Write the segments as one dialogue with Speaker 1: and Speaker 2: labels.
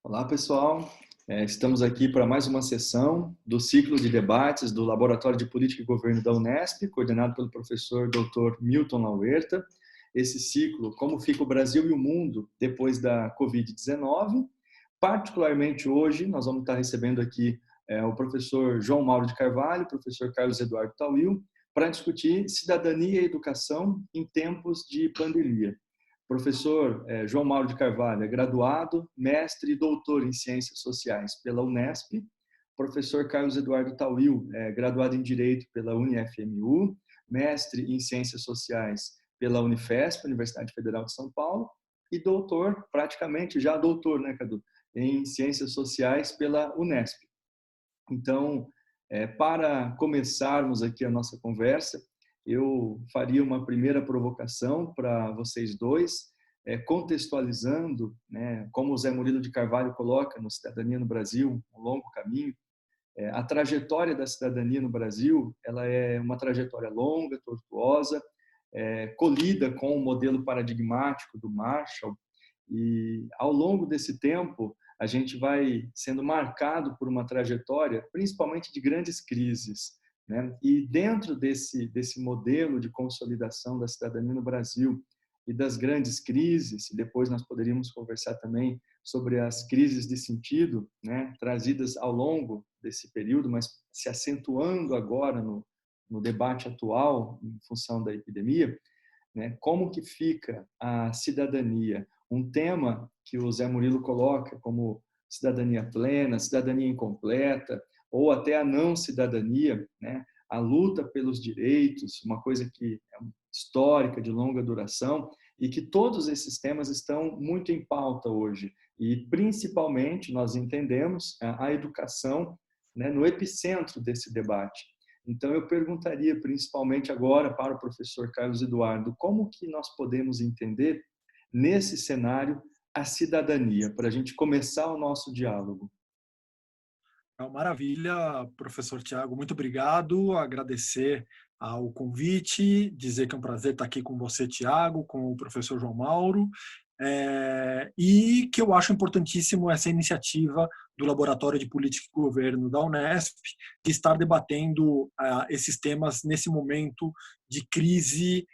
Speaker 1: Olá, pessoal. Estamos aqui para mais uma sessão do ciclo de debates do Laboratório de Política e Governo da Unesp, coordenado pelo professor Dr. Milton Lauerta. Esse ciclo, como fica o Brasil e o mundo depois da Covid-19. Particularmente hoje, nós vamos estar recebendo aqui o professor João Mauro de Carvalho, o professor Carlos Eduardo Tawil, para discutir cidadania e educação em tempos de pandemia. Professor João Mauro de Carvalho é graduado, mestre e doutor em Ciências Sociais pela Unesp. Professor Carlos Eduardo Tawil é graduado em Direito pela UniFMU, mestre em Ciências Sociais pela Unifesp, Universidade Federal de São Paulo, e doutor, praticamente já doutor, né, Cadu, em Ciências Sociais pela Unesp. Então, para começarmos aqui a nossa conversa, eu faria uma primeira provocação para vocês dois, contextualizando, né, como o Zé Murilo de Carvalho coloca no Cidadania no Brasil, um longo caminho. A trajetória da cidadania no Brasil, ela é uma trajetória longa, tortuosa, colhida com o modelo paradigmático do Marshall, e ao longo desse tempo a gente vai sendo marcado por uma trajetória, principalmente de grandes crises, né? E dentro desse modelo de consolidação da cidadania no Brasil e das grandes crises, e depois nós poderíamos conversar também sobre as crises de sentido, né, trazidas ao longo desse período, mas se acentuando agora no debate atual em função da epidemia, né? Como que fica a cidadania? Um tema que o Zé Murilo coloca como cidadania plena, cidadania incompleta, ou até a não cidadania, né? A luta pelos direitos, uma coisa que é histórica, de longa duração, e que todos esses temas estão muito em pauta hoje. E, principalmente, nós entendemos a educação, né, no epicentro desse debate. Então, eu perguntaria principalmente agora para o professor Carlos Eduardo, como que nós podemos entender, nesse cenário, a cidadania, para a gente começar o nosso diálogo.
Speaker 2: Maravilha, professor Tiago, muito obrigado, agradecer ao convite, dizer que é um prazer estar aqui com você, Tiago, com o professor João Mauro, e que eu acho importantíssimo essa iniciativa do Laboratório de Política e Governo da Unesp, de estar debatendo esses temas nesse momento de crise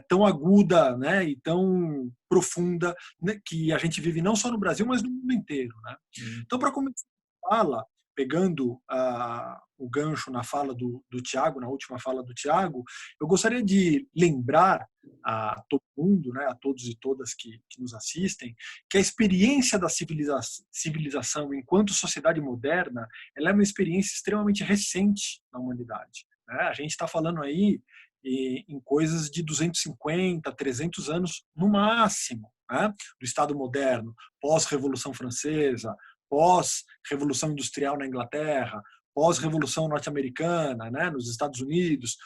Speaker 2: tão aguda, né, e tão profunda, né, que a gente vive não só no Brasil, mas no mundo inteiro, né? Então, para começar a fala, pegando o gancho na fala do Tiago, na última fala do Tiago, eu gostaria de lembrar a todo mundo, né, a todos e todas que nos assistem, que a experiência da civilização enquanto sociedade moderna, ela é uma experiência extremamente recente na humanidade, né? A gente está falando aí em coisas de 250, 300 anos no máximo, né, do Estado moderno, pós-Revolução Francesa, pós-Revolução Industrial na Inglaterra, pós-Revolução Norte-Americana, né, nos Estados Unidos,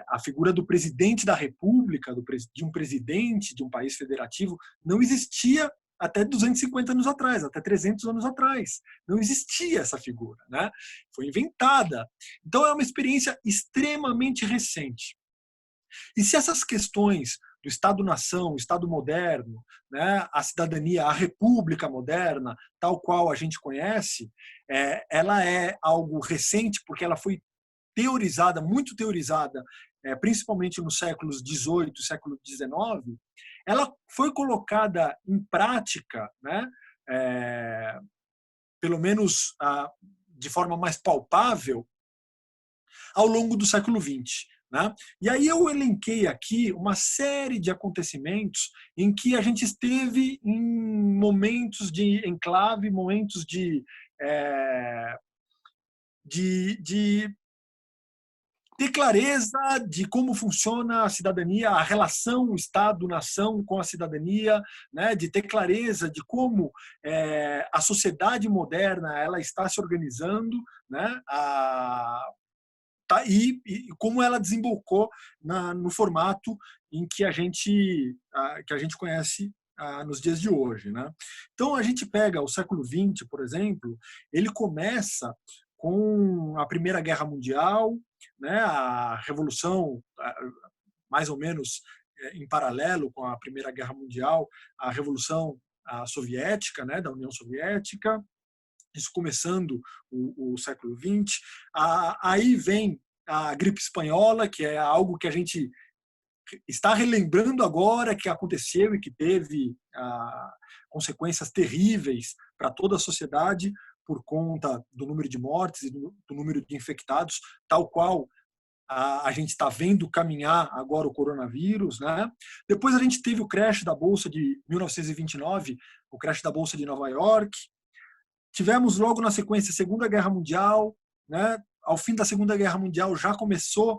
Speaker 2: a figura do presidente da República, de um presidente de um país federativo, não existia até 250 anos atrás, até 300 anos atrás. Não existia essa figura, né? Foi inventada. Então é uma experiência extremamente recente. E se essas questões do Estado-nação, o Estado moderno, né, a cidadania, a república moderna, tal qual a gente conhece, ela é algo recente porque ela foi teorizada, muito teorizada, principalmente nos séculos XVIII, século XIX, ela foi colocada em prática, né, pelo menos de forma mais palpável, ao longo do século XX. Né? E aí eu elenquei aqui uma série de acontecimentos em que a gente esteve em momentos de enclave, momentos de ter clareza de como funciona a cidadania, a relação Estado-nação com a cidadania, né, de ter clareza de como a sociedade moderna ela está se organizando, né, e como ela desembocou no formato em que a gente conhece nos dias de hoje, né? Então a gente pega o século XX, por exemplo, ele começa com a Primeira Guerra Mundial, né? A Revolução, mais ou menos em paralelo com a Primeira Guerra Mundial, a Revolução soviética, né, da União Soviética, isso começando o século XX. Aí vem a gripe espanhola, que é algo que a gente está relembrando agora, que aconteceu e que teve consequências terríveis para toda a sociedade por conta do número de mortes e do número de infectados, tal qual a gente está vendo caminhar agora o coronavírus, né? Depois a gente teve o crash da Bolsa de 1929, o crash da Bolsa de Nova York. Tivemos logo na sequência a Segunda Guerra Mundial, né? Ao fim da Segunda Guerra Mundial já começou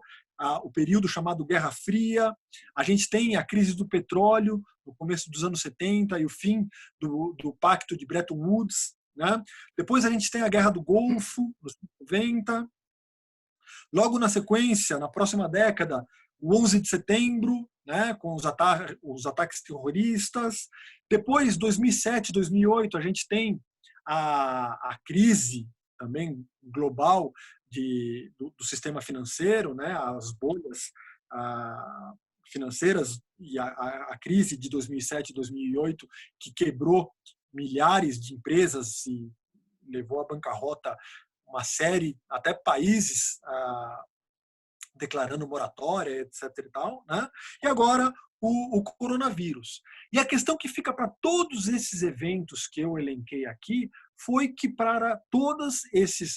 Speaker 2: o período chamado Guerra Fria. A gente tem a crise do petróleo no começo dos anos 70 e o fim do Pacto de Bretton Woods, né? Depois a gente tem a Guerra do Golfo, nos anos 90. Logo na sequência, na próxima década, o 11 de setembro, né, com os ataques terroristas. Depois, 2007, 2008, a gente tem a crise também global do sistema financeiro, né, as bolhas financeiras e a crise de 2007 e 2008, que quebrou milhares de empresas e levou à bancarrota uma série, até países declarando moratória, etc. e tal, né? E agora o coronavírus. E a questão que fica para todos esses eventos que eu elenquei aqui foi que para todas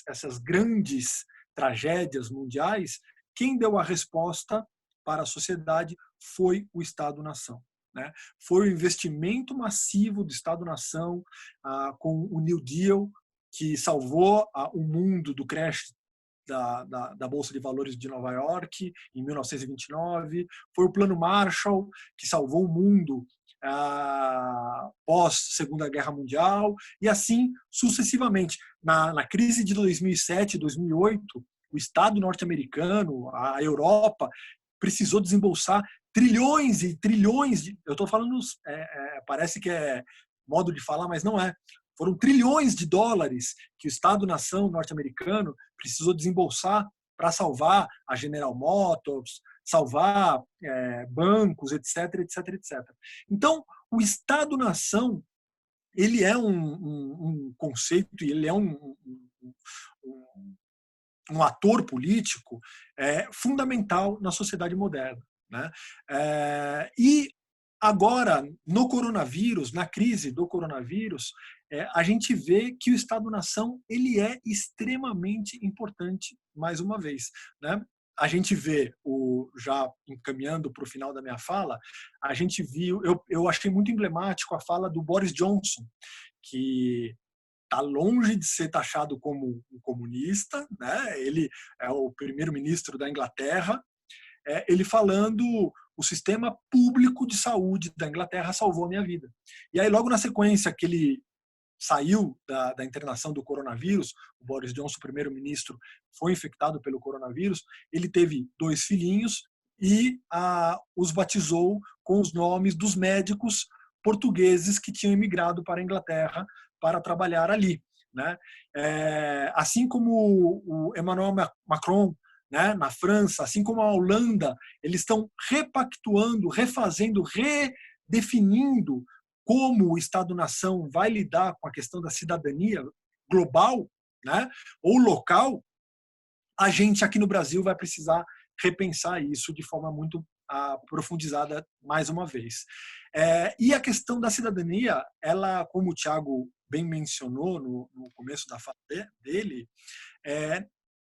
Speaker 2: essas grandes tragédias mundiais, quem deu a resposta para a sociedade foi o Estado-nação. Né? Foi o investimento massivo do Estado-nação com o New Deal, que salvou o mundo do crash da Bolsa de Valores de Nova York em 1929, foi o Plano Marshall que salvou o mundo pós Segunda Guerra Mundial, e assim sucessivamente. Na crise de 2007 e 2008, o Estado norte-americano, a Europa, precisou desembolsar trilhões e trilhões eu estou falando, parece que é modo de falar, mas não é. Foram trilhões de dólares que o Estado-nação norte-americano precisou desembolsar para salvar a General Motors, salvar bancos, etc, etc, etc. Então, o Estado-nação, ele é um conceito, ele é um ator político fundamental na sociedade moderna. Né? E agora, no coronavírus, na crise do coronavírus, a gente vê que o Estado-nação ele é extremamente importante, mais uma vez. Né? A gente vê, já encaminhando para o final da minha fala, a gente viu, eu achei muito emblemático a fala do Boris Johnson, que está longe de ser taxado como um comunista, né? Ele é o primeiro-ministro da Inglaterra, ele falando: o sistema público de saúde da Inglaterra salvou a minha vida. E aí, logo na sequência que ele saiu da internação do coronavírus, o Boris Johnson, primeiro-ministro, foi infectado pelo coronavírus, ele teve 2 filhinhos e os batizou com os nomes dos médicos portugueses que tinham emigrado para a Inglaterra para trabalhar ali. Né? Assim como o Emmanuel Macron, né, na França, assim como a Holanda, eles estão repactuando, refazendo, redefinindo como o Estado-nação vai lidar com a questão da cidadania global, né, ou local. A gente aqui no Brasil vai precisar repensar isso de forma muito aprofundizada mais uma vez. E a questão da cidadania, ela, como o Thiago bem mencionou no começo da fala dele,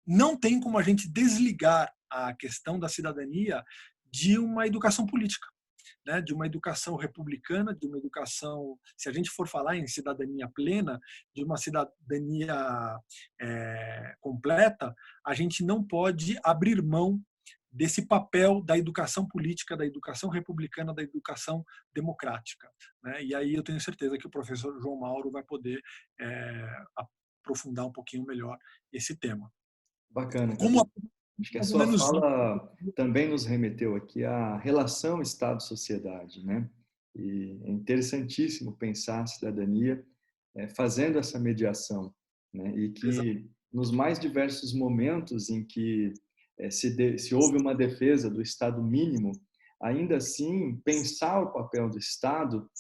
Speaker 2: não tem como a gente desligar a questão da cidadania de uma educação política, né? De uma educação republicana, de uma educação, se a gente for falar em cidadania plena, de uma cidadania completa, a gente não pode abrir mão desse papel da educação política, da educação republicana, da educação democrática. Né? E aí eu tenho certeza que o professor João Mauro vai poder aprofundar um pouquinho melhor esse tema.
Speaker 1: Bacana,
Speaker 2: Como
Speaker 1: acho que a sua fala também nos remeteu aqui à relação Estado-sociedade, né? E é interessantíssimo pensar a cidadania fazendo essa mediação, né? E que nos mais diversos momentos em que se houve uma defesa do Estado mínimo, ainda assim, pensar o papel do Estado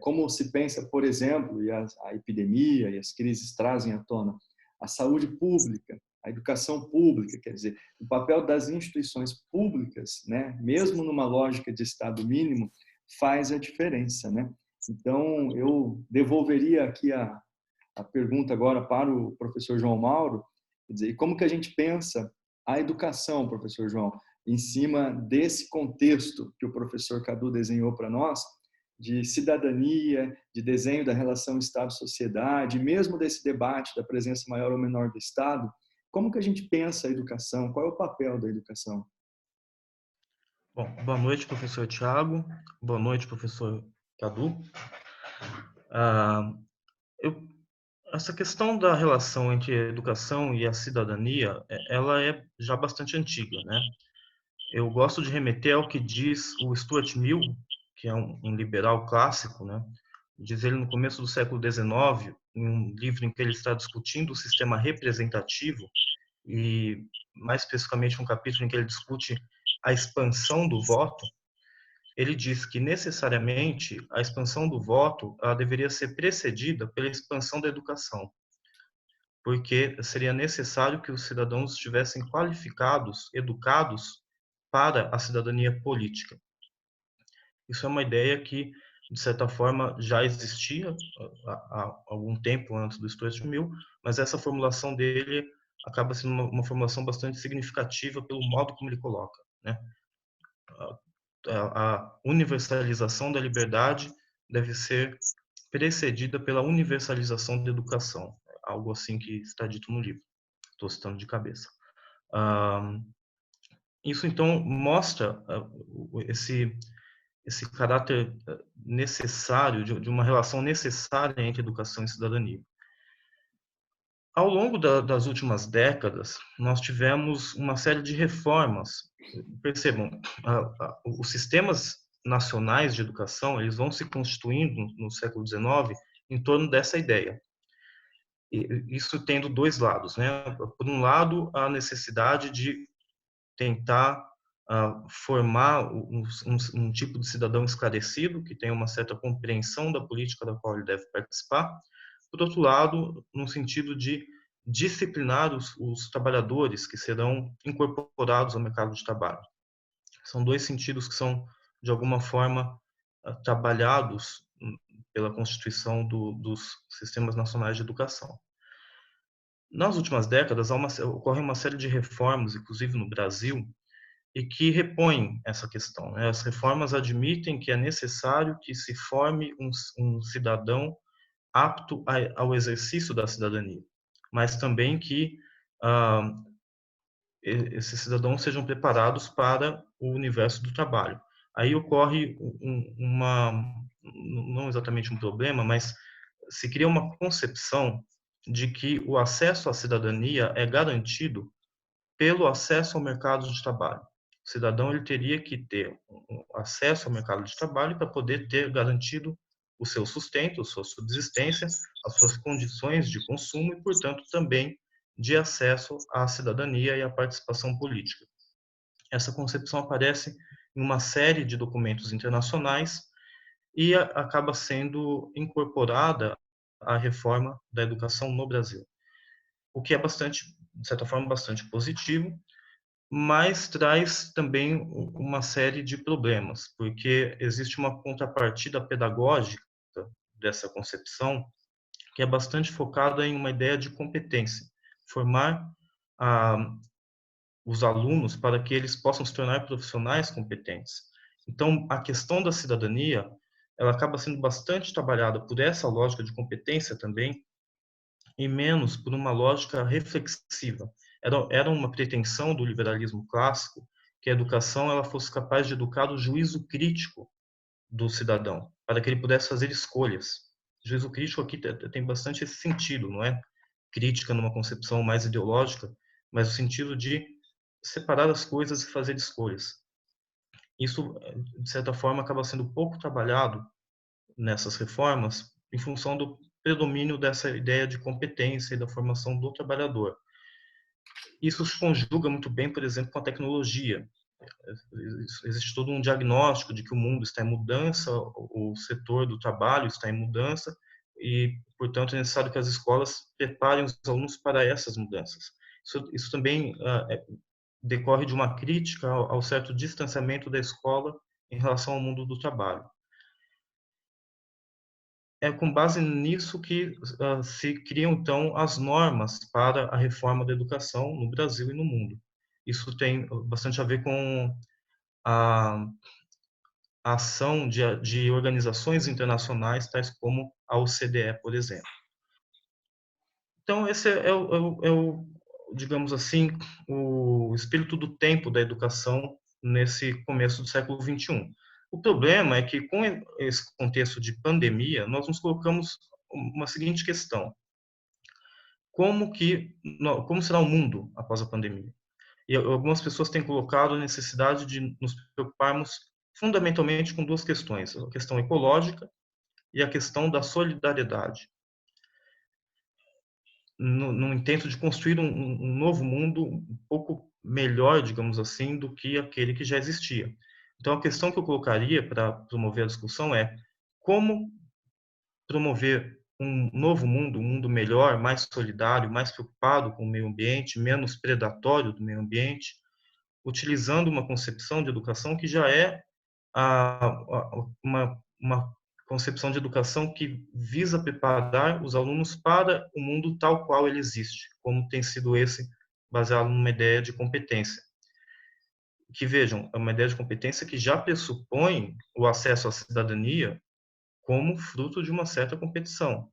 Speaker 1: como se pensa, por exemplo, e a epidemia e as crises trazem à tona, a saúde pública, a educação pública, quer dizer, o papel das instituições públicas, né, mesmo numa lógica de Estado mínimo, faz a diferença, né? Então, eu devolveria aqui a pergunta agora para o professor João Mauro, quer dizer, como que a gente pensa a educação, professor João, em cima desse contexto que o professor Cadu desenhou para nós, de cidadania, de desenho da relação Estado-sociedade, mesmo desse debate da presença maior ou menor do Estado, como que a gente pensa a educação? Qual é o papel da educação?
Speaker 3: Bom, boa noite, professor Tiago. Boa noite, professor Cadu. Ah, eu, essa questão da relação entre a educação e a cidadania, ela é já bastante antiga, né? Eu gosto de remeter ao que diz o Stuart Mill, que é um liberal clássico, né? Diz ele no começo do século XIX, em um livro em que ele está discutindo o sistema representativo, e mais especificamente um capítulo em que ele discute a expansão do voto. Ele diz que necessariamente a expansão do voto ela deveria ser precedida pela expansão da educação, porque seria necessário que os cidadãos estivessem qualificados, educados para a cidadania política. Isso é uma ideia que, de certa forma, já existia há algum tempo antes do Stuart Mill, mas essa formulação dele acaba sendo uma formulação bastante significativa pelo modo como ele coloca, né? A universalização da liberdade deve ser precedida pela universalização da educação, algo assim que está dito no livro. Estou citando de cabeça. Isso então mostra esse caráter necessário de uma relação necessária entre educação e cidadania. Ao longo das últimas décadas, nós tivemos uma série de reformas. Percebam, os sistemas nacionais de educação eles vão se constituindo no século XIX em torno dessa ideia. E isso tendo dois lados, né? Por um lado, a necessidade de tentar formar um tipo de cidadão esclarecido que tenha uma certa compreensão da política da qual ele deve participar. Por outro lado, no sentido de disciplinar os trabalhadores que serão incorporados ao mercado de trabalho. São dois sentidos que são, de alguma forma, trabalhados pela Constituição dos sistemas nacionais de educação. Nas últimas décadas, ocorre uma série de reformas, inclusive no Brasil, e que repõem essa questão, né? As reformas admitem que é necessário que se forme um cidadão apto ao exercício da cidadania, mas também que esses cidadãos sejam preparados para o universo do trabalho. Aí ocorre não exatamente um problema, mas se cria uma concepção de que o acesso à cidadania é garantido pelo acesso ao mercado de trabalho. O cidadão ele teria que ter acesso ao mercado de trabalho para poder ter garantido o seu sustento, a sua subsistência, as suas condições de consumo e, portanto, também de acesso à cidadania e à participação política. Essa concepção aparece em uma série de documentos internacionais e acaba sendo incorporada à reforma da educação no Brasil, o que é bastante, de certa forma, bastante positivo, mas traz também uma série de problemas, porque existe uma contrapartida pedagógica dessa concepção que é bastante focada em uma ideia de competência, formar os alunos para que eles possam se tornar profissionais competentes. Então, a questão da cidadania, ela acaba sendo bastante trabalhada por essa lógica de competência também, e menos por uma lógica reflexiva. Era uma pretensão do liberalismo clássico que a educação ela fosse capaz de educar o juízo crítico do cidadão, para que ele pudesse fazer escolhas. O juízo crítico aqui tem bastante esse sentido, não é? Crítica numa concepção mais ideológica, mas o sentido de separar as coisas e fazer escolhas. Isso, de certa forma, acaba sendo pouco trabalhado nessas reformas em função do predomínio dessa ideia de competência e da formação do trabalhador. Isso se conjuga muito bem, por exemplo, com a tecnologia. existe todo um diagnóstico de que o mundo está em mudança, o setor do trabalho está em mudança e, portanto, é necessário que as escolas preparem os alunos para essas mudanças. Isso também decorre de uma crítica ao certo distanciamento da escola em relação ao mundo do trabalho. É com base nisso que se criam, então, as normas para a reforma da educação no Brasil e no mundo. Isso tem bastante a ver com a ação de organizações internacionais, tais como a OCDE, por exemplo. Então, esse digamos assim, o espírito do tempo da educação nesse começo do século XXI. O problema é que, com esse contexto de pandemia, nós nos colocamos uma seguinte questão: como será o mundo após a pandemia? E algumas pessoas têm colocado a necessidade de nos preocuparmos fundamentalmente com duas questões: a questão ecológica e a questão da solidariedade, no intento de construir um novo mundo um pouco melhor, digamos assim, do que aquele que já existia. Então, a questão que eu colocaria para promover a discussão é como promover um novo mundo, um mundo melhor, mais solidário, mais preocupado com o meio ambiente, menos predatório do meio ambiente, utilizando uma concepção de educação que já é uma concepção de educação que visa preparar os alunos para o mundo tal qual ele existe, como tem sido esse baseado numa ideia de competência. Que vejam, é uma ideia de competência que já pressupõe o acesso à cidadania como fruto de uma certa competição.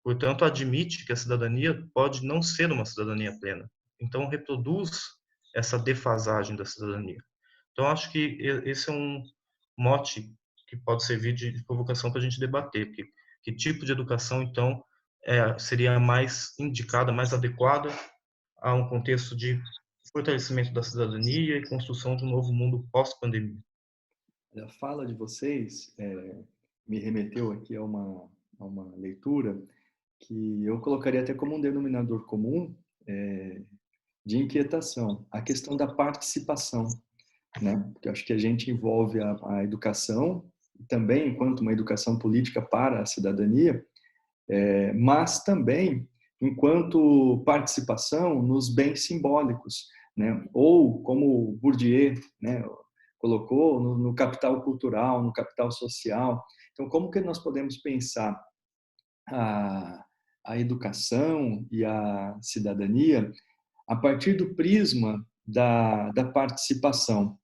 Speaker 3: Portanto, admite que a cidadania pode não ser uma cidadania plena. Então, reproduz essa defasagem da cidadania. Então, acho que esse é um mote que pode servir de provocação para a gente debater. Que tipo de educação, então, seria mais indicada, mais adequada a um contexto de fortalecimento da cidadania e construção de um novo mundo pós-pandemia?
Speaker 1: A fala de vocês me remeteu aqui a uma leitura que eu colocaria até como um denominador comum de inquietação, a questão da participação, né? Porque eu acho que a gente envolve a educação, também enquanto uma educação política para a cidadania, mas também enquanto participação nos bens simbólicos, né? Ou como Bourdieu, né, colocou no capital cultural, no capital social. Então, como que nós podemos pensar a educação e a cidadania a partir do prisma da participação?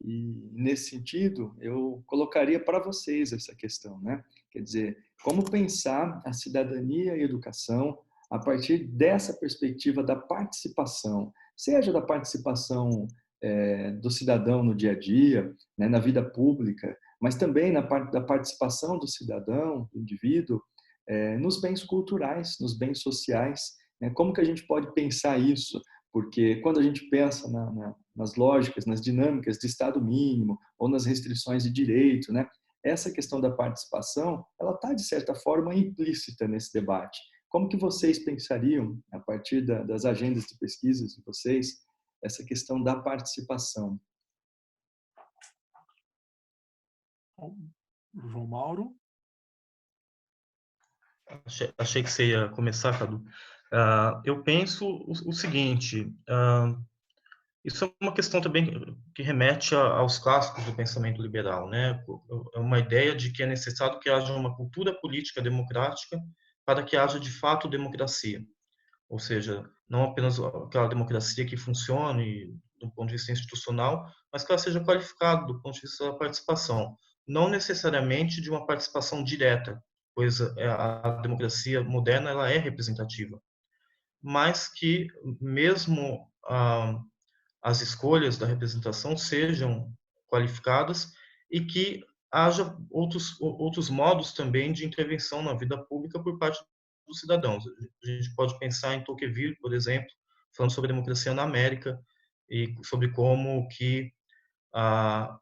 Speaker 1: E, nesse sentido, eu colocaria para vocês essa questão, né? Quer dizer, como pensar a cidadania e a educação a partir dessa perspectiva da participação, seja da participação do cidadão no dia a dia, né, na vida pública, mas também na parte da participação do cidadão, do indivíduo, nos bens culturais, nos bens sociais, né? Como que a gente pode pensar isso? Porque quando a gente pensa nas lógicas, nas dinâmicas de Estado mínimo ou nas restrições de direito, né? Essa questão da participação, ela está, de certa forma, implícita nesse debate. Como que vocês pensariam, a partir das agendas de pesquisas de vocês, essa questão da participação?
Speaker 2: João Mauro?
Speaker 3: Achei que você ia começar, Cadu. Eu penso o seguinte: isso é uma questão também que remete aos clássicos do pensamento liberal, né? É uma ideia de que é necessário que haja uma cultura política democrática para que haja de fato democracia. Ou seja, não apenas aquela democracia que funcione do ponto de vista institucional, mas que ela seja qualificada do ponto de vista da participação. Não necessariamente de uma participação direta, pois a democracia moderna ela é representativa, mas que mesmo as escolhas da representação sejam qualificadas e que haja outros modos também de intervenção na vida pública por parte dos cidadãos. A gente pode pensar em Tocqueville, por exemplo, falando sobre a democracia na América e sobre como que a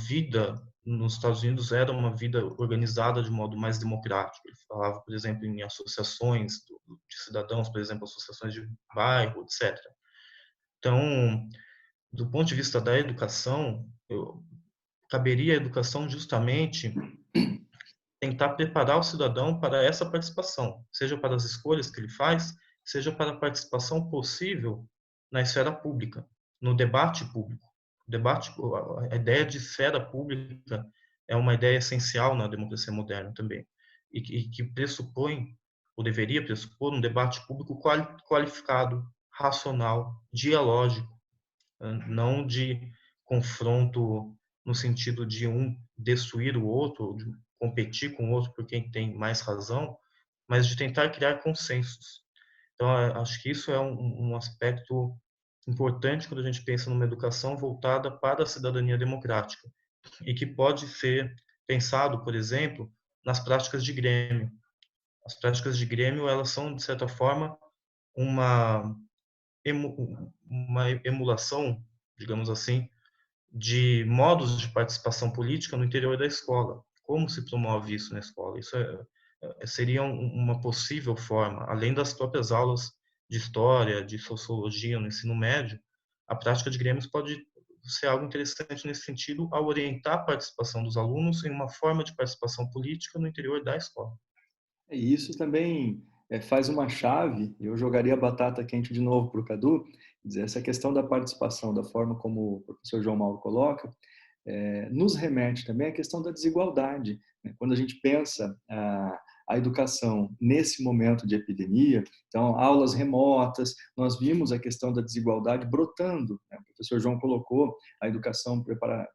Speaker 3: vida nos Estados Unidos era uma vida organizada de modo mais democrático. Ele falava, por exemplo, em associações de cidadãos, por exemplo, associações de bairro, etc. Então, do ponto de vista da educação, caberia à educação justamente tentar preparar o cidadão para essa participação, seja para as escolhas que ele faz, seja para a participação possível na esfera pública, no debate público. O debate, a ideia de esfera pública é uma ideia essencial na democracia moderna também, e que pressupõe, ou deveria pressupor, um debate público qualificado, racional, dialógico, não de confronto no sentido de um destruir o outro, de competir com o outro por quem tem mais razão, mas de tentar criar consensos. Então, acho que isso é um aspecto importante quando a gente pensa numa educação voltada para a cidadania democrática e que pode ser pensado, por exemplo, nas práticas de grêmio. As práticas de grêmio, elas são, de certa forma, uma, uma emulação, digamos assim, de modos de participação política no interior da escola. Como se promove isso na escola? Isso seria uma possível forma, além das próprias aulas de história, de sociologia no ensino médio, a prática de grêmios pode ser algo interessante nesse sentido, ao orientar a participação dos alunos em uma forma de participação política no interior da escola.
Speaker 1: E isso também faz uma chave, eu jogaria a batata quente de novo para o Cadu, dizer, essa questão da participação, da forma como o professor João Mauro coloca, nos remete também à questão da desigualdade. Né? Quando a gente pensa a educação nesse momento de epidemia, então, aulas remotas, nós vimos a questão da desigualdade brotando. Né? O professor João colocou a educação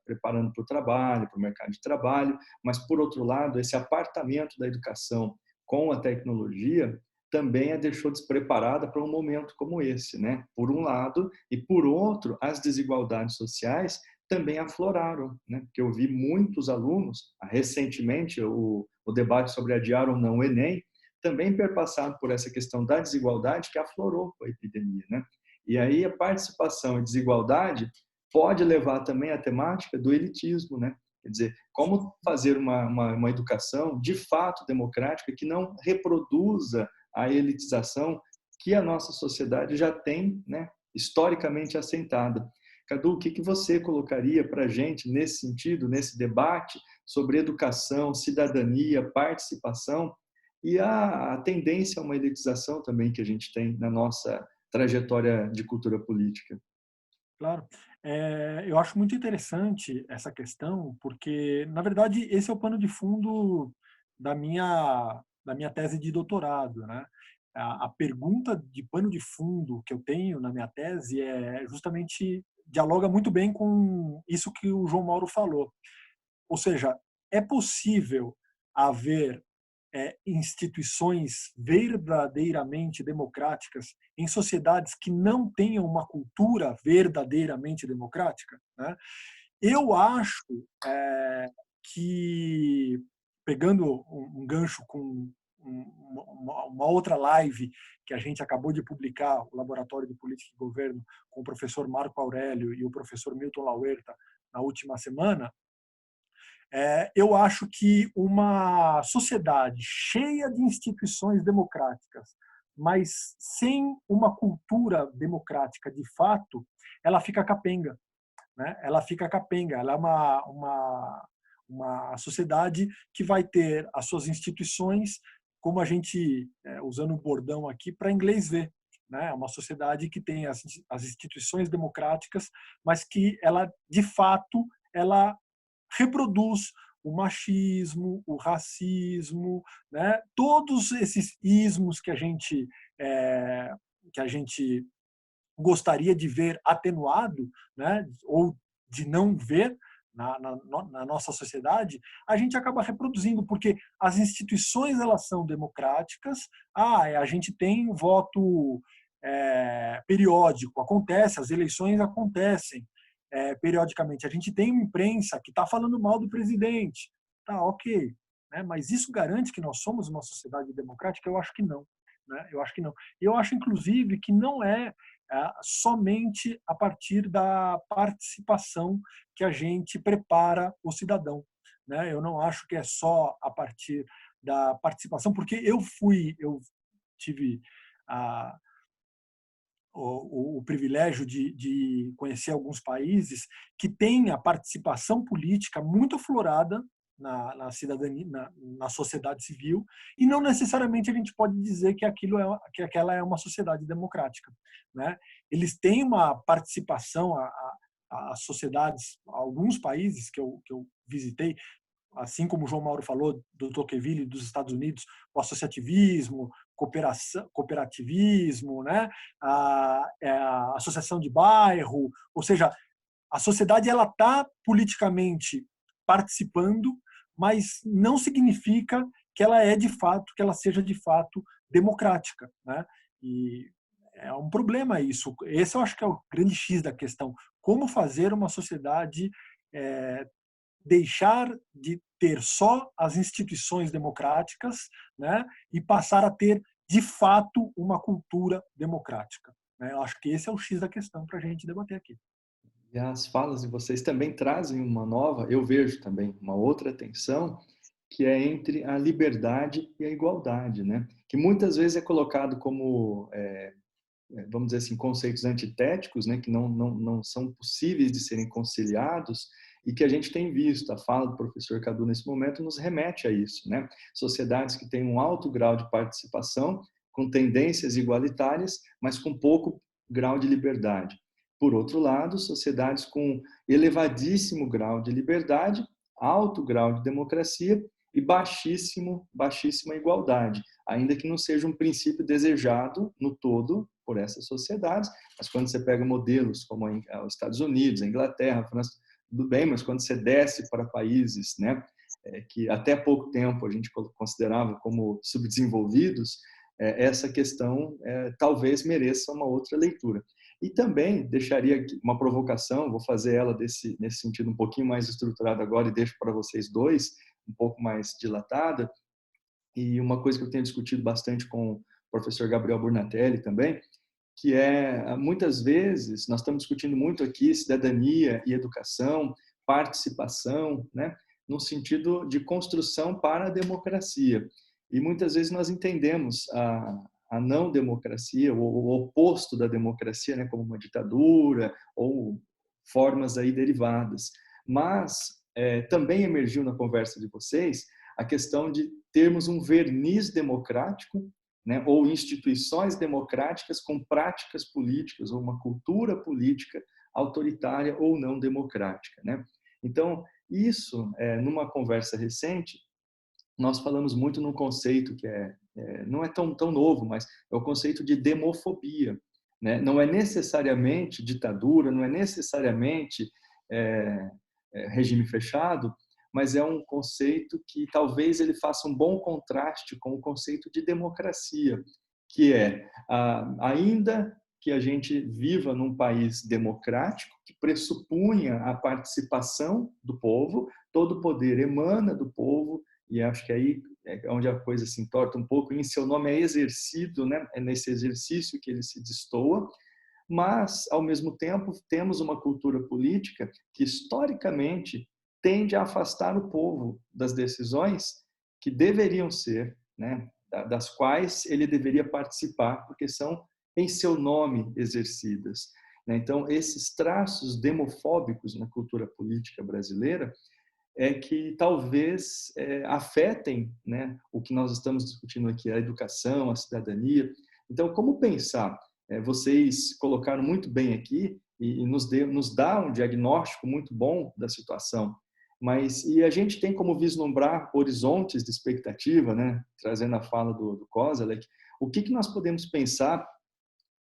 Speaker 1: preparando para o trabalho, para o mercado de trabalho, mas, por outro lado, esse apartamento da educação com a tecnologia também a deixou despreparada para um momento como esse, né? Por um lado, e por outro, as desigualdades sociais também afloraram, né? Porque eu vi muitos alunos, recentemente, o debate sobre adiar ou não o Enem, também perpassaram por essa questão da desigualdade que aflorou com a epidemia, né? E aí a participação e desigualdade pode levar também à temática do elitismo, né? Quer dizer, como fazer uma educação de fato democrática que não reproduza a elitização que a nossa sociedade já tem, né, historicamente assentada. Cadu, o que você colocaria para a gente nesse sentido, nesse debate sobre educação, cidadania, participação e a tendência a uma elitização também que a gente tem na nossa trajetória de cultura política?
Speaker 2: Claro. Eu acho muito interessante essa questão, porque, na verdade, esse é o pano de fundo da minha tese de doutorado, né? A pergunta de pano de fundo que eu tenho na minha tese é justamente dialoga muito bem com isso que o João Mauro falou. Ou seja, é possível haver instituições verdadeiramente democráticas em sociedades que não tenham uma cultura verdadeiramente democrática? Né? Eu acho que, pegando um gancho com uma outra live que a gente acabou de publicar, o Laboratório de Política e Governo, com o professor Marco Aurélio e o professor Milton Lauerta, na última semana, eu acho que uma sociedade cheia de instituições democráticas, mas sem uma cultura democrática de fato, ela fica capenga. Né? Ela fica capenga. Ela é uma sociedade que vai ter as suas instituições, como a gente, usando o bordão aqui, para inglês ver. Né? É uma sociedade que tem as instituições democráticas, mas que ela, de fato, ela reproduz o machismo, o racismo, né? Todos esses ismos que a gente gostaria de ver atenuado, né? Ou de não ver na nossa sociedade, a gente acaba reproduzindo, porque as instituições elas são democráticas, a gente tem voto periódico, acontece, as eleições acontecem, periodicamente. A gente tem uma imprensa que está falando mal do presidente. Tá, ok. Né? Mas isso garante que nós somos uma sociedade democrática? Eu acho que não. Né? Eu acho que não. Eu acho, inclusive, que não é somente a partir da participação que a gente prepara o cidadão. Né? Eu não acho que é só a partir da participação, porque eu tive o privilégio de conhecer alguns países que têm a participação política muito aflorada na cidadania, na sociedade civil, e não necessariamente a gente pode dizer que que aquela é uma sociedade democrática, né? Eles têm uma participação, as sociedades, alguns países que eu visitei, assim como o João Mauro falou do Tocqueville dos Estados Unidos, o associativismo, cooperativismo, né? A associação de bairro, ou seja, a sociedade ela está politicamente participando, mas não significa que ela é de fato, que ela seja de fato democrática, né? E é um problema isso. Esse eu acho que é o grande X da questão. Como fazer uma sociedade deixar de ter só as instituições democráticas, né, e passar a ter, de fato, uma cultura democrática, né? Eu acho que esse é o X da questão para a gente debater aqui.
Speaker 1: E as falas de vocês também trazem uma nova, eu vejo também, uma outra tensão, que é entre a liberdade e a igualdade, né? Que muitas vezes é colocado como, vamos dizer assim, conceitos antitéticos, né? Que não são possíveis de serem conciliados, e que a gente tem visto, a fala do professor Cadu nesse momento nos remete a isso, né? Sociedades que têm um alto grau de participação, com tendências igualitárias, mas com pouco grau de liberdade. Por outro lado, sociedades com elevadíssimo grau de liberdade, alto grau de democracia e baixíssima igualdade, ainda que não seja um princípio desejado no todo por essas sociedades, mas quando você pega modelos como os Estados Unidos, a Inglaterra, a França, tudo bem, mas quando você desce para países, né, que até pouco tempo a gente considerava como subdesenvolvidos, essa questão talvez mereça uma outra leitura. E também deixaria uma provocação, vou fazer ela nesse sentido um pouquinho mais estruturado agora e deixo para vocês dois, um pouco mais dilatada, e uma coisa que eu tenho discutido bastante com o professor Gabriel Burnatelli também, que muitas vezes, nós estamos discutindo muito aqui cidadania e educação, participação, né, no sentido de construção para a democracia. E muitas vezes nós entendemos a não democracia, o oposto da democracia, né, como uma ditadura ou formas aí derivadas. Mas também emergiu na conversa de vocês a questão de termos um verniz democrático, né, ou instituições democráticas com práticas políticas, ou uma cultura política autoritária ou não democrática, né? Então, isso, numa conversa recente, nós falamos muito num conceito que não é tão novo, mas é o conceito de demofobia, né? Não é necessariamente ditadura, não é necessariamente regime fechado, mas é um conceito que talvez ele faça um bom contraste com o conceito de democracia, que ainda que a gente viva num país democrático, que pressupunha a participação do povo, todo o poder emana do povo, e acho que aí é onde a coisa se entorta um pouco, e em seu nome é exercido, né? É nesse exercício que ele se destoa, mas, ao mesmo tempo, temos uma cultura política que, historicamente, tende a afastar o povo das decisões que deveriam ser, né, das quais ele deveria participar, porque são em seu nome exercidas. Então, esses traços demofóbicos na cultura política brasileira que talvez afetem, né, o que nós estamos discutindo aqui, a educação, a cidadania. Então, como pensar? Vocês colocaram muito bem aqui e nos dá um diagnóstico muito bom da situação. E a gente tem como vislumbrar horizontes de expectativa, né? Trazendo a fala do Kozelek, o que nós podemos pensar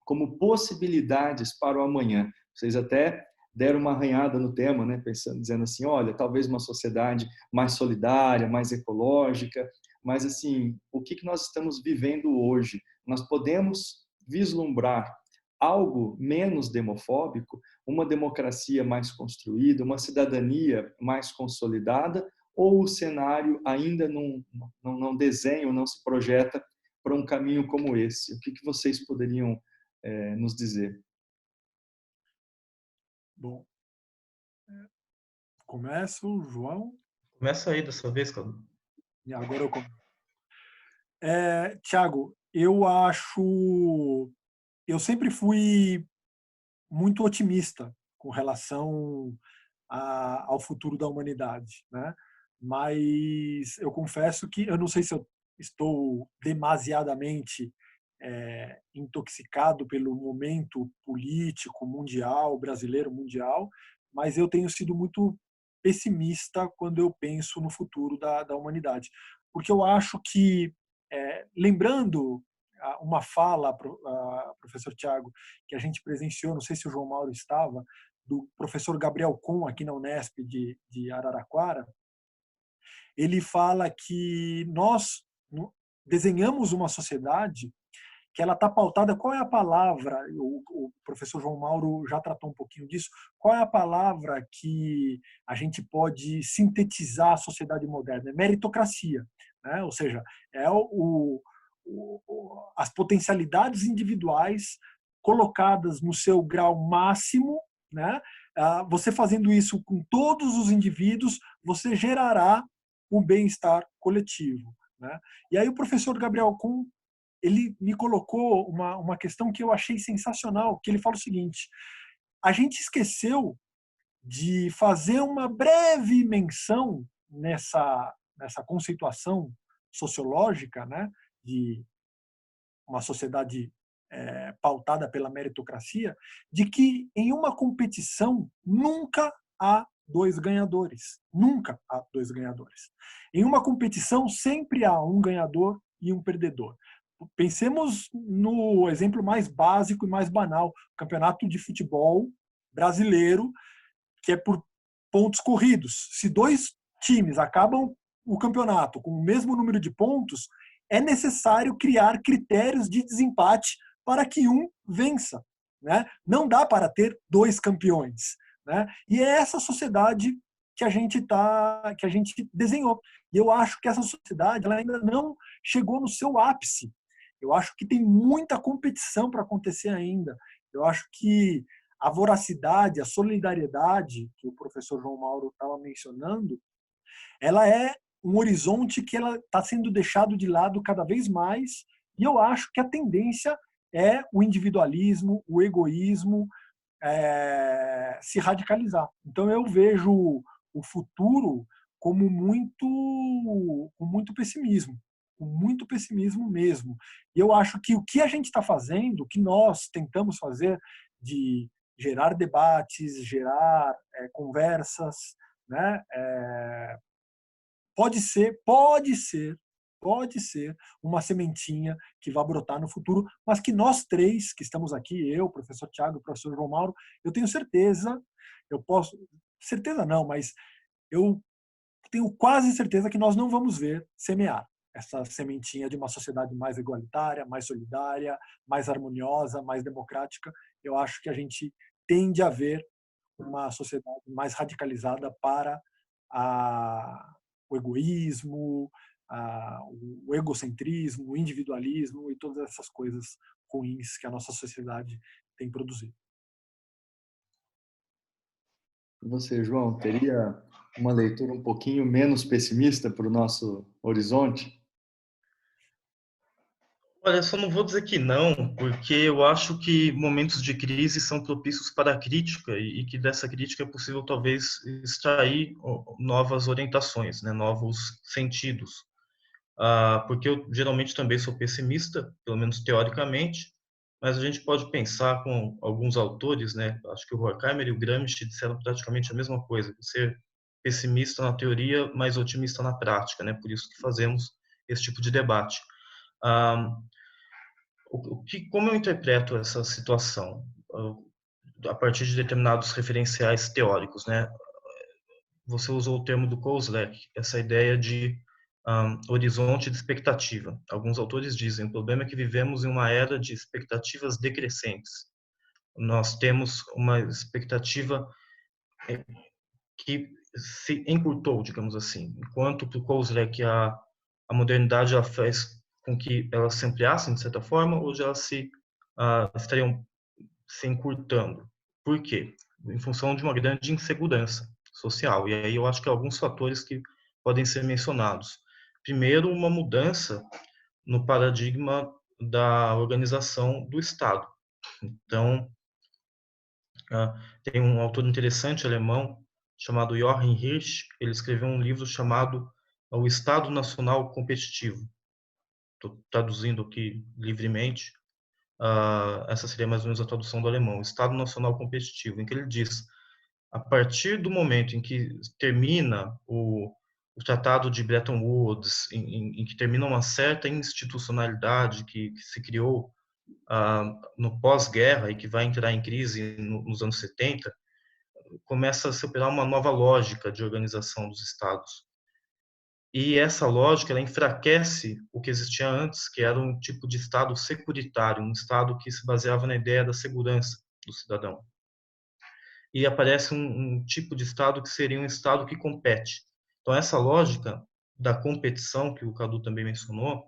Speaker 1: como possibilidades para o amanhã? Vocês até deram uma arranhada no tema, né? Dizendo assim, olha, talvez uma sociedade mais solidária, mais ecológica, mas assim, o que nós estamos vivendo hoje? Nós podemos vislumbrar algo menos demofóbico, uma democracia mais construída, uma cidadania mais consolidada, ou o cenário ainda não desenha ou não se projeta para um caminho como esse? O que vocês poderiam nos dizer?
Speaker 2: Bom, começo, João.
Speaker 3: Começa aí dessa vez, Cadu.
Speaker 2: E agora eu começo. Tiago, eu acho eu sempre fui muito otimista com relação ao futuro da humanidade, né? Mas eu confesso que eu não sei se eu estou demasiadamente intoxicado pelo momento político mundial, brasileiro mundial, mas eu tenho sido muito pessimista quando eu penso no futuro da humanidade, porque eu acho que, lembrando uma fala, professor Tiago, que a gente presenciou, não sei se o João Mauro estava, do professor Gabriel Kuhn, aqui na Unesp de Araraquara. Ele fala que nós desenhamos uma sociedade que ela está pautada, qual é a palavra, o professor João Mauro já tratou um pouquinho disso, qual é a palavra que a gente pode sintetizar a sociedade moderna? É meritocracia, né? Ou seja, é as potencialidades individuais colocadas no seu grau máximo, né? Você fazendo isso com todos os indivíduos, você gerará o bem-estar coletivo, né? E aí o professor Gabriel Kuhn, ele me colocou uma questão que eu achei sensacional, que ele fala o seguinte: a gente esqueceu de fazer uma breve menção nessa conceituação sociológica, né, de uma sociedade pautada pela meritocracia, de que em uma competição nunca há dois ganhadores. Nunca há dois ganhadores. Em uma competição sempre há um ganhador e um perdedor. Pensemos no exemplo mais básico e mais banal, o campeonato de futebol brasileiro, que é por pontos corridos. Se dois times acabam o campeonato com o mesmo número de pontos, é necessário criar critérios de desempate para que um vença, né? Não dá para ter dois campeões, né? E é essa sociedade que a gente desenhou. E eu acho que essa sociedade ela ainda não chegou no seu ápice. Eu acho que tem muita competição para acontecer ainda. Eu acho que a voracidade, a solidariedade que o professor João Mauro estava mencionando, ela é um horizonte que ela está sendo deixado de lado cada vez mais, e eu acho que a tendência é o individualismo, o egoísmo se radicalizar. Então eu vejo o futuro como com muito pessimismo mesmo. E eu acho que o que a gente está fazendo, o que nós tentamos fazer de gerar debates, gerar conversas, né, pode ser uma sementinha que vai brotar no futuro, mas que nós três que estamos aqui, eu, o professor Tiago, o professor João Mauro, eu tenho certeza, certeza não, mas eu tenho quase certeza que nós não vamos ver semear essa sementinha de uma sociedade mais igualitária, mais solidária, mais harmoniosa, mais democrática. Eu acho que a gente tende a ver uma sociedade mais radicalizada para o egoísmo, o egocentrismo, o individualismo e todas essas coisas ruins que a nossa sociedade tem produzido.
Speaker 1: E você, João, teria uma leitura um pouquinho menos pessimista para o nosso horizonte?
Speaker 3: Olha, só não vou dizer que não, porque eu acho que momentos de crise são propícios para a crítica e que dessa crítica é possível talvez extrair novas orientações, né, novos sentidos. Porque eu geralmente também sou pessimista, pelo menos teoricamente, mas a gente pode pensar com alguns autores, né? Acho que o Horkheimer e o Gramsci disseram praticamente a mesma coisa, ser pessimista na teoria, mas otimista na prática, né? Por isso que fazemos esse tipo de debate. Como eu interpreto essa situação? A partir de determinados referenciais teóricos, né? Você usou o termo do Kozlek, essa ideia de horizonte de expectativa. Alguns autores dizem o problema é que vivemos em uma era de expectativas decrescentes. Nós temos uma expectativa que se encurtou, digamos assim. Enquanto para o Kozlek a modernidade ela faz com que elas se ampliassem de certa forma, hoje elas estariam se encurtando. Por quê? Em função de uma grande insegurança social. E aí eu acho que há alguns fatores que podem ser mencionados. Primeiro, uma mudança no paradigma da organização do Estado. Então, tem um autor interessante alemão chamado Joachim Hirsch. Ele escreveu um livro chamado O Estado Nacional Competitivo. Estou traduzindo aqui livremente. Essa seria mais ou menos a tradução do alemão, Estado Nacional Competitivo, em que ele diz: a partir do momento em que termina o Tratado de Bretton Woods, em que termina uma certa institucionalidade que se criou no pós-guerra e que vai entrar em crise nos anos 70, começa a se operar uma nova lógica de organização dos estados. E essa lógica, ela enfraquece o que existia antes, que era um tipo de estado securitário, um estado que se baseava na ideia da segurança do cidadão. E aparece um tipo de estado que seria um estado que compete. Então, essa lógica da competição, que o Cadu também mencionou,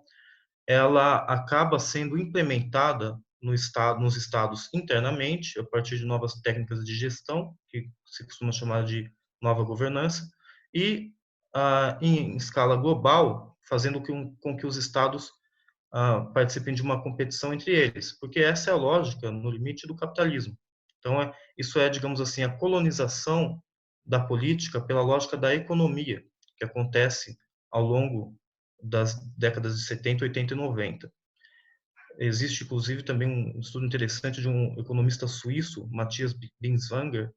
Speaker 3: ela acaba sendo implementada nos estados internamente, a partir de novas técnicas de gestão, que se costuma chamar de nova governança, e em escala global, fazendo com que os estados participem de uma competição entre eles, porque essa é a lógica, no limite, do capitalismo. Então, isso é, digamos assim, a colonização da política pela lógica da economia, que acontece ao longo das décadas de 70, 80 e 90. Existe, inclusive, também um estudo interessante de um economista suíço, Matthias Binswanger,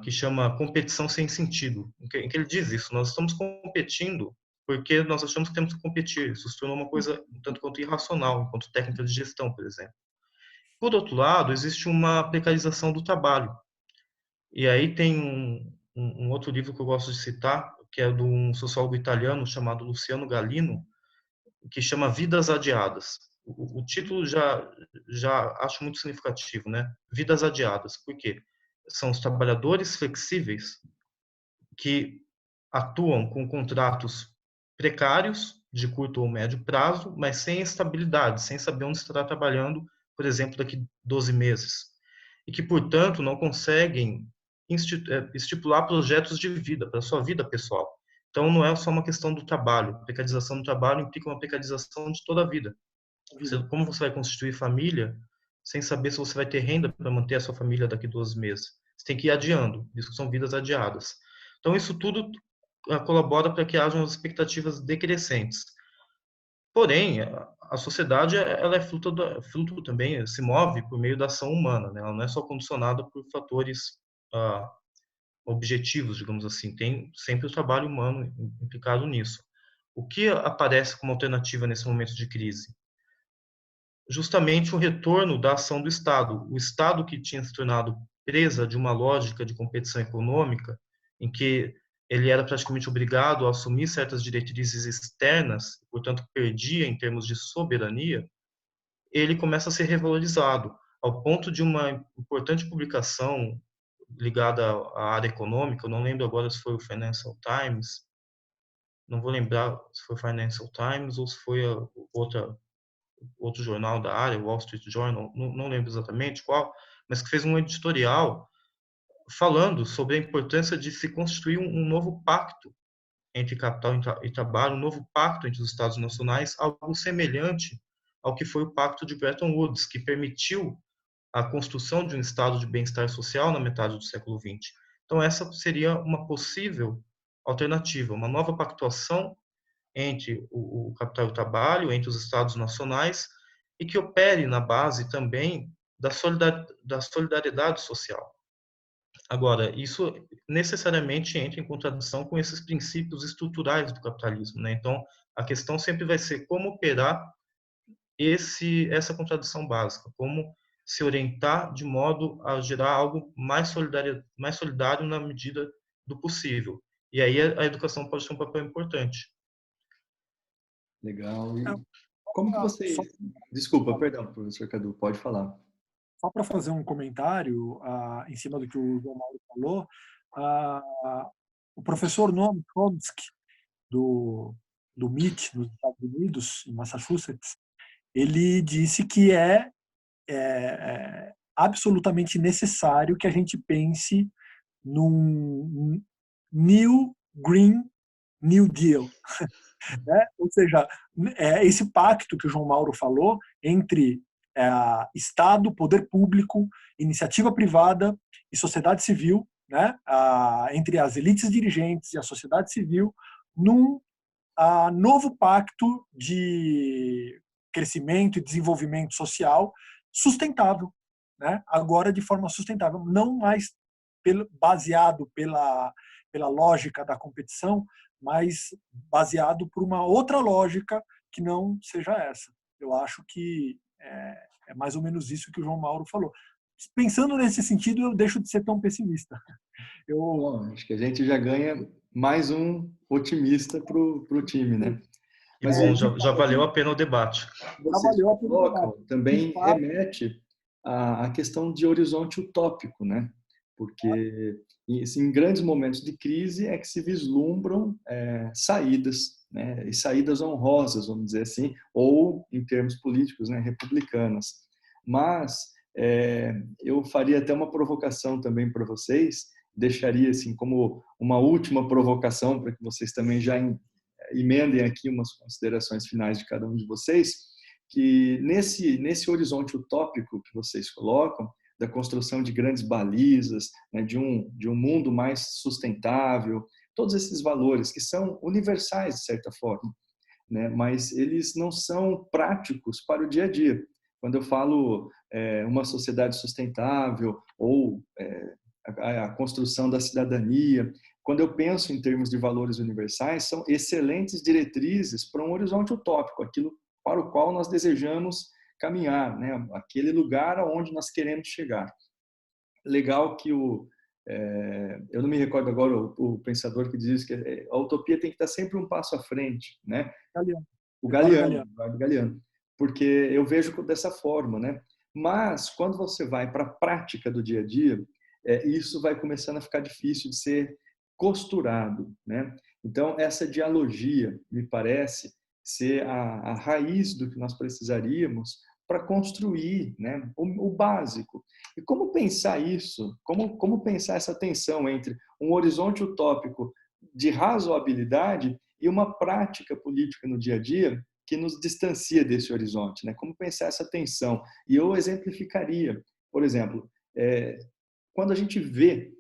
Speaker 3: que chama Competição Sem Sentido, em que ele diz isso: nós estamos competindo porque nós achamos que temos que competir. Isso se tornou uma coisa um tanto quanto irracional, enquanto técnica de gestão, por exemplo. Por outro lado, existe uma precarização do trabalho. E aí tem um outro livro que eu gosto de citar, que é de um sociólogo italiano chamado Luciano Gallino, que chama Vidas Adiadas. O título já acho muito significativo, né? Vidas Adiadas. Por quê? São os trabalhadores flexíveis que atuam com contratos precários, de curto ou médio prazo, mas sem estabilidade, sem saber onde estará trabalhando, por exemplo, daqui 12 meses. E que, portanto, não conseguem estipular projetos de vida, para a sua vida pessoal. Então, não é só uma questão do trabalho. A precarização do trabalho implica uma precarização de toda a vida. Como você vai constituir família sem saber se você vai ter renda para manter a sua família daqui 12 meses? Você tem que ir adiando. Isso são vidas adiadas. Então, isso tudo colabora para que hajam as expectativas decrescentes. Porém, a sociedade ela é fruto também, se move por meio da ação humana, né? Ela não é só condicionada por fatores objetivos, digamos assim. Tem sempre o trabalho humano implicado nisso. O que aparece como alternativa nesse momento de crise? Justamente o retorno da ação do Estado. O Estado, que tinha se tornado presa de uma lógica de competição econômica, em que ele era praticamente obrigado a assumir certas diretrizes externas, portanto perdia em termos de soberania, ele começa a ser revalorizado, ao ponto de uma importante publicação ligada à área econômica, eu não lembro agora se foi o Financial Times, não vou lembrar se foi o Financial Times ou se foi outro jornal da área, Wall Street Journal, não lembro exatamente qual, mas que fez um editorial falando sobre a importância de se constituir um novo pacto entre capital e trabalho, um novo pacto entre os Estados nacionais, algo semelhante ao que foi o Pacto de Bretton Woods, que permitiu a construção de um estado de bem-estar social na metade do século XX. Então, essa seria uma possível alternativa, uma nova pactuação entre o capital e o trabalho, entre os estados nacionais, e que opere na base também da solidariedade social. Agora, isso necessariamente entra em contradição com esses princípios estruturais do capitalismo, né? Então, a questão sempre vai ser como operar essa contradição básica, como se orientar de modo a gerar algo mais solidário na medida do possível. E aí a educação pode ter um papel importante.
Speaker 1: Legal. E como que você... Desculpa, perdão, professor Cadu, pode falar.
Speaker 2: Só para fazer um comentário em cima do que o João Mauro falou, o professor Noam Chomsky, do MIT, nos Estados Unidos, em Massachusetts, ele disse que é absolutamente necessário que a gente pense num New Green New Deal. Né? Ou seja, esse pacto que o João Mauro falou entre Estado, poder público, iniciativa privada e sociedade civil, né, entre as elites dirigentes e a sociedade civil, num novo pacto de crescimento e desenvolvimento social sustentável, né? Agora de forma sustentável, não mais baseado pela lógica da competição, mas baseado por uma outra lógica que não seja essa. Eu acho que é mais ou menos isso que o João Mauro falou. Pensando nesse sentido, eu deixo de ser tão pessimista.
Speaker 1: Bom, acho que a gente já ganha mais um otimista para o time, né?
Speaker 3: E
Speaker 1: Mas
Speaker 3: bom, já valeu a pena o debate.
Speaker 1: vocês colocam também remete à questão de horizonte utópico, né? Porque em grandes momentos de crise é que se vislumbram saídas, né? E saídas honrosas, vamos dizer assim, ou em termos políticos, né? Republicanas. Mas eu faria até uma provocação também para vocês, deixaria assim como uma última provocação para que vocês também já emendem aqui umas considerações finais de cada um de vocês, que nesse horizonte utópico que vocês colocam, da construção de grandes balizas, né, de um mundo mais sustentável, todos esses valores que são universais, de certa forma, né, mas eles não são práticos para o dia a dia. Quando eu falo uma sociedade sustentável ou a construção da cidadania, quando eu penso em termos de valores universais, são excelentes diretrizes para um horizonte utópico, aquilo para o qual nós desejamos caminhar, né? Aquele lugar aonde nós queremos chegar. Legal que eu não me recordo agora o pensador que diz que a utopia tem que estar sempre um passo à frente, né? O Galeano, porque eu vejo dessa forma, né? Mas quando você vai para a prática do dia a dia, isso vai começando a ficar difícil de ser costurado, né? Então essa dialogia me parece ser a raiz do que nós precisaríamos para construir, né, o básico. E como pensar isso? Como pensar essa tensão entre um horizonte utópico de razoabilidade e uma prática política no dia a dia que nos distancia desse horizonte, né? Como pensar essa tensão? E eu exemplificaria, por exemplo, quando a gente vê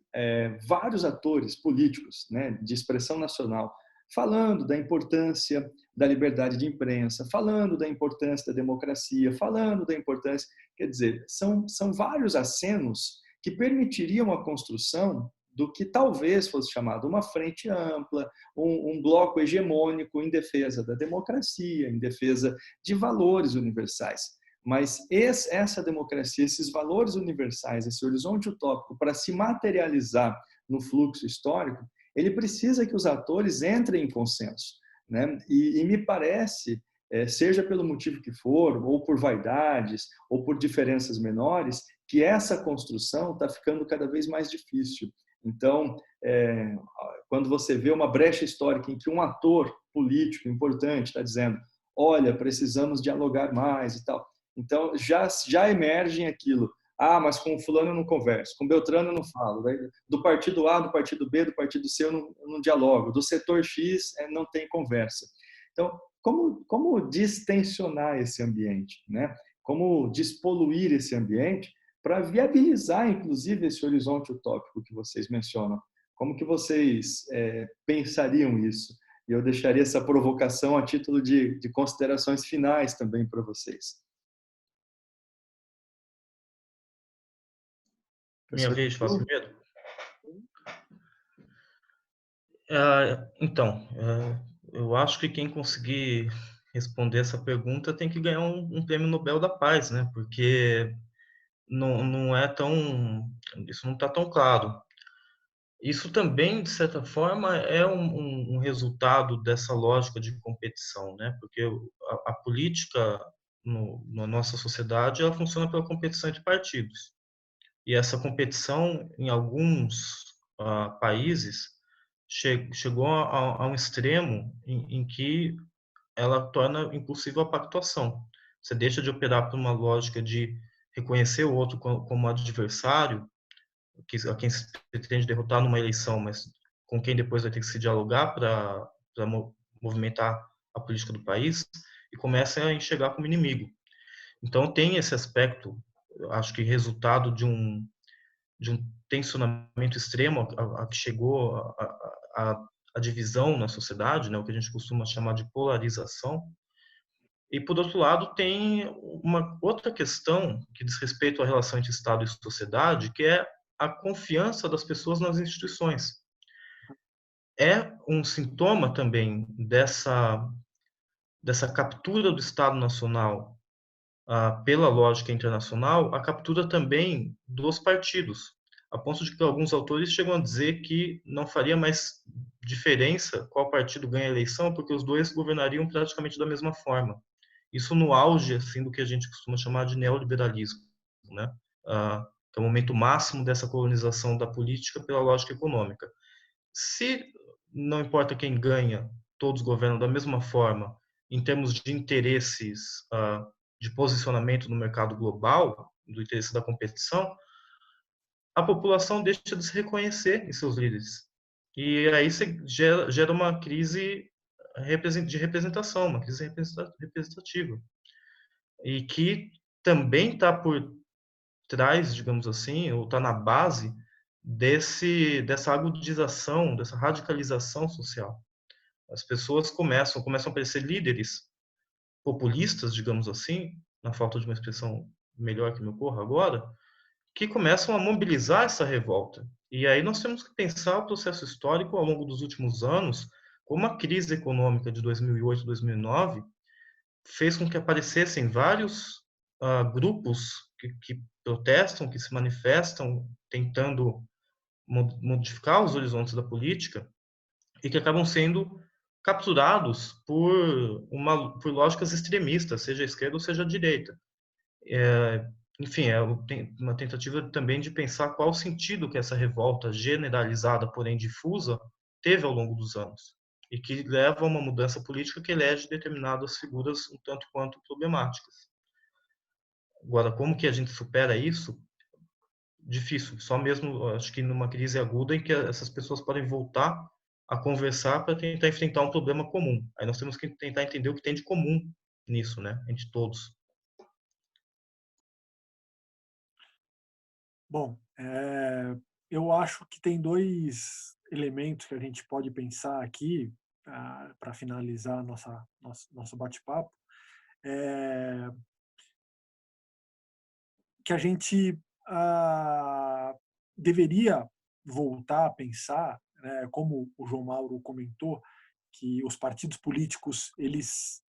Speaker 1: vários atores políticos, né, de expressão nacional falando da importância da liberdade de imprensa, falando da importância da democracia, falando da importância, quer dizer, são vários acenos que permitiriam a construção do que talvez fosse chamado uma frente ampla, um bloco hegemônico em defesa da democracia, em defesa de valores universais. Mas essa democracia, esses valores universais, esse horizonte utópico, para se materializar no fluxo histórico, ele precisa que os atores entrem em consenso, né? E me parece, seja pelo motivo que for, ou por vaidades, ou por diferenças menores, que essa construção está ficando cada vez mais difícil. Então, quando você vê uma brecha histórica em que um ator político importante está dizendo, olha, precisamos dialogar mais e tal, então já emergem aquilo. Ah, mas com o fulano eu não converso, com o Beltrano eu não falo. Do partido A, do partido B, do partido C eu não dialogo. Do setor X não tem conversa. Então, como distensionar esse ambiente, né? Como despoluir esse ambiente para viabilizar, inclusive, esse horizonte utópico que vocês mencionam? Como que vocês pensariam isso? E eu deixaria essa provocação a título de considerações finais também para vocês.
Speaker 3: Minha vez, faço primeiro? Então, eu acho que quem conseguir responder essa pergunta tem que ganhar um prêmio Nobel da Paz, né? Porque não é tão, isso não está tão claro. Isso também, de certa forma, é um resultado dessa lógica de competição, né? Porque a política na nossa sociedade ela funciona pela competição entre partidos. E essa competição, em alguns países, chegou a um extremo em que ela torna impossível a pactuação. Você deixa de operar por uma lógica de reconhecer o outro como adversário, a quem se pretende derrotar numa eleição, mas com quem depois vai ter que se dialogar para movimentar a política do país, e começa a enxergar como inimigo. Então, tem esse aspecto, eu acho que resultado de um tensionamento extremo a que chegou a divisão na sociedade, né, o que a gente costuma chamar de polarização. E, por outro lado, tem uma outra questão que diz respeito à relação entre Estado e sociedade, que é a confiança das pessoas nas instituições. É um sintoma também dessa captura do Estado Nacional pela lógica internacional, a captura também dos partidos, a ponto de que alguns autores chegam a dizer que não faria mais diferença qual partido ganha a eleição, porque os dois governariam praticamente da mesma forma. Isso no auge assim do que a gente costuma chamar de neoliberalismo, né? Que é o momento máximo dessa colonização da política pela lógica econômica. Se não importa quem ganha, todos governam da mesma forma, em termos de interesses de posicionamento no mercado global, do interesse da competição, a população deixa de se reconhecer em seus líderes. E aí você gera uma crise de representação, uma crise representativa. E que também está por trás, digamos assim, ou está na base dessa agudização, dessa radicalização social. As pessoas começam a aparecer líderes populistas, digamos assim, na falta de uma expressão melhor que me ocorra agora, que começam a mobilizar essa revolta. E aí nós temos que pensar o processo histórico ao longo dos últimos anos, como a crise econômica de 2008, 2009 fez com que aparecessem vários grupos que protestam, que se manifestam, tentando modificar os horizontes da política e que acabam sendo capturados por lógicas extremistas, seja a esquerda ou seja a direita. Enfim, é uma tentativa também de pensar qual o sentido que essa revolta generalizada, porém difusa, teve ao longo dos anos e que leva a uma mudança política que elege determinadas figuras um tanto quanto problemáticas. Agora, como que a gente supera isso? Difícil, só mesmo, acho que numa crise aguda em que essas pessoas podem voltar a conversar para tentar enfrentar um problema comum. Aí nós temos que tentar entender o que tem de comum nisso, né, entre todos.
Speaker 2: Bom, eu acho que tem dois elementos que a gente pode pensar aqui para finalizar nosso bate-papo. Que a gente deveria voltar a pensar, né, como o João Mauro comentou, que os partidos políticos eles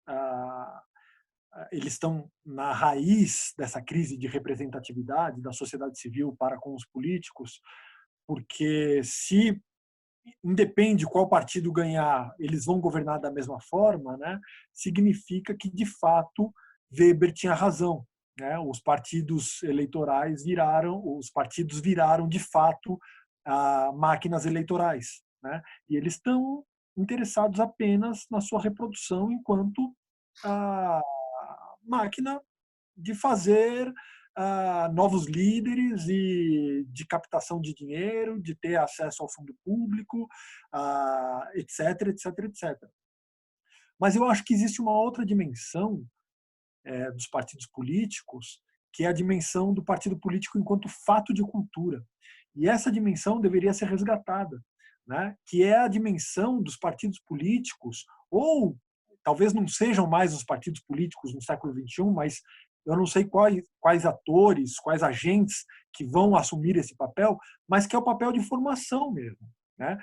Speaker 2: estão na raiz dessa crise de representatividade da sociedade civil para com os políticos, porque se independe qual partido ganhar, eles vão governar da mesma forma, né? Significa que de fato Weber tinha razão, né? Os partidos eleitorais os partidos viraram de fato máquinas eleitorais, né? E eles estão interessados apenas na sua reprodução enquanto a máquina de fazer novos líderes e de captação de dinheiro, de ter acesso ao fundo público, etc, etc, etc. Mas eu acho que existe uma outra dimensão dos partidos políticos, que é a dimensão do partido político enquanto fato de cultura. E essa dimensão deveria ser resgatada, né? Que é a dimensão dos partidos políticos, ou talvez não sejam mais os partidos políticos no século XXI, mas eu não sei quais atores, quais agentes que vão assumir esse papel, mas que é o papel de formação mesmo, né?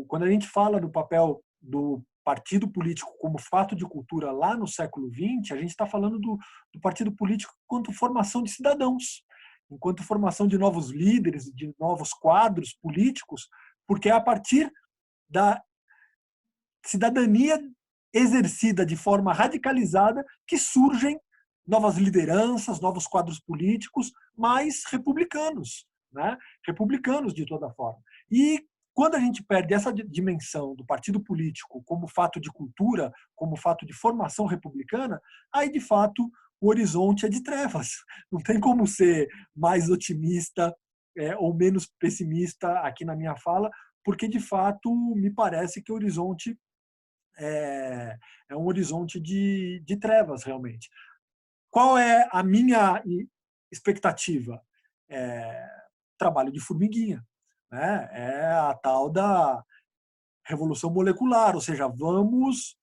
Speaker 2: Quando a gente fala do papel do partido político como fato de cultura lá no século XX, a gente está falando do partido político enquanto formação de cidadãos, enquanto formação de novos líderes, de novos quadros políticos, porque é a partir da cidadania exercida de forma radicalizada que surgem novas lideranças, novos quadros políticos, mais republicanos, né? Republicanos de toda forma. E quando a gente perde essa dimensão do partido político como fato de cultura, como fato de formação republicana, aí de fato o horizonte é de trevas. Não tem como ser mais otimista ou menos pessimista aqui na minha fala, porque de fato me parece que o horizonte é um horizonte de trevas realmente. qual é a minha expectativa? Trabalho de formiguinha, né? É a tal da revolução molecular, ou seja, vamos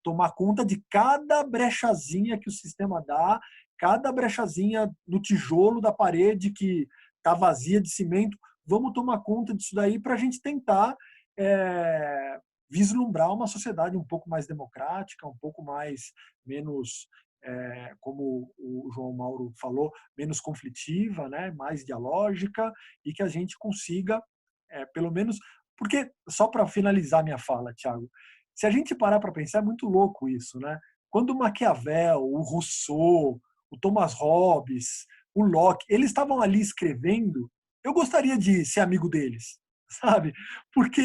Speaker 2: tomar conta de cada brechazinha que o sistema dá, cada brechazinha no tijolo da parede que está vazia de cimento, vamos tomar conta disso daí para a gente tentar vislumbrar uma sociedade um pouco mais democrática, um pouco menos, como o João Mauro falou, menos conflitiva, né, mais dialógica, e que a gente consiga, pelo menos, porque, só para finalizar minha fala, Thiago, se a gente parar para pensar, é muito louco isso, né? Quando o Maquiavel, o Rousseau, o Thomas Hobbes, o Locke, eles estavam ali escrevendo, eu gostaria de ser amigo deles, sabe? Porque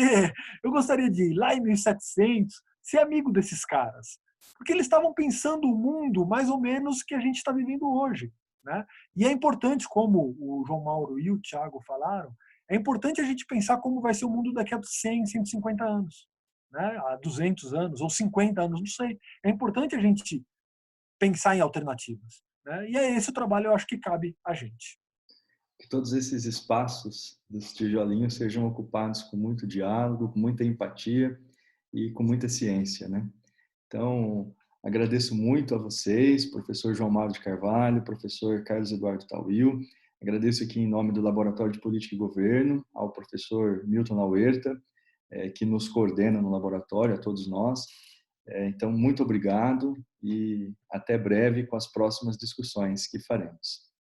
Speaker 2: eu gostaria de ir lá em 1700, ser amigo desses caras. Porque eles estavam pensando o mundo mais ou menos que a gente está vivendo hoje, né? E é importante, como o João Mauro e o Thiago falaram, é importante a gente pensar como vai ser o mundo daqui a 100, 150 anos, né? A 200 anos ou 50 anos, não sei. É importante a gente pensar em alternativas, né? E é esse o trabalho, eu acho que cabe a gente.
Speaker 1: Que todos esses espaços dos tijolinhos sejam ocupados com muito diálogo, com muita empatia e com muita ciência, né? Então, agradeço muito a vocês, professor João Mauro de Carvalho, professor Carlos Eduardo Tawil. Agradeço aqui em nome do Laboratório de Política e Governo ao professor Milton Lauerta, que nos coordena no laboratório, a todos nós. Então, muito obrigado e até breve com as próximas discussões que faremos.